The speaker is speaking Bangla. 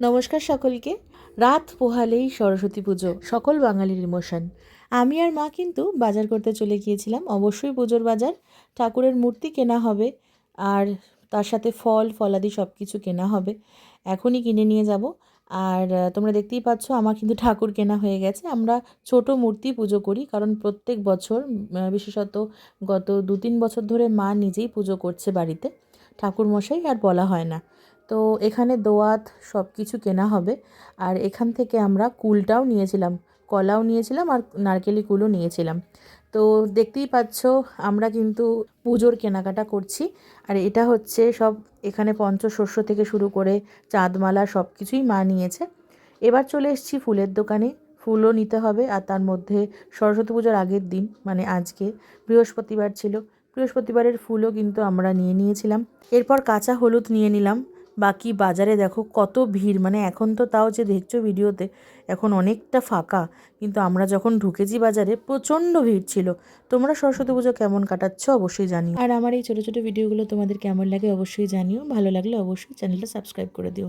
নমস্কার সকলকে। রাত পোহালেই সরস্বতী পুজো, সকল বাঙালির ইমোশন। আমি আর মা কিন্তু বাজার করতে চলে গিয়েছিলাম, অবশ্যই পুজোর বাজার। ঠাকুরের মূর্তি কেনা হবে আর তার সাথে ফল ফলাদি সব কিছু কেনা হবে। এখনই কিনে নিয়ে যাব। আর তোমরা দেখতেই পাচ্ছ আমার কিন্তু ঠাকুর কেনা হয়ে গেছে। আমরা ছোট মূর্তি পুজো করি, কারণ প্রত্যেক বছর বিশেষত গত 2-3 বছর ধরে মা নিজেই পুজো করছে বাড়িতে, ঠাকুর মশাই আর বলা হয় না। তো এখানে দোয়াত সব কিছু কেনা হবে। আর এখান থেকে আমরা কুলটাও নিয়েছিলাম, কলাও নিয়েছিলাম আর নারকেলি কুলও নিয়েছিলাম। তো দেখতেই পাচ্ছ আমরা কিন্তু পুজোর কেনাকাটা করছি। আর এটা হচ্ছে সব, এখানে পঞ্চশস্য থেকে শুরু করে চাঁদমালা সব কিছুই মা নিয়েছে। এবার চলে এসেছি ফুলের দোকানে, ফুলও নিতে হবে। আর তার মধ্যে সরস্বতী পুজোর আগের দিন মানে আজকে বৃহস্পতিবার ছিল, বৃহস্পতিবারের ফুলও কিন্তু আমরা নিয়ে নিয়েছিলাম। এরপর কাঁচা হলুদ নিয়ে নিলাম। বাকি বাজারে দেখো কত ভিড়, মানে এখন তো তাও যে দেখছো ভিডিওতে এখন অনেকটা ফাঁকা, কিন্তু আমরা যখন ঢুকেছি বাজারে প্রচণ্ড ভিড় ছিল। তোমরা সরস্বতী পুজো কেমন কাটাচ্ছ অবশ্যই জানিও। আর আমার এই ছোটো ছোটো ভিডিওগুলো তোমাদের কেমন লাগে অবশ্যই জানিও। ভালো লাগলে অবশ্যই চ্যানেলটা সাবস্ক্রাইব করে দিও।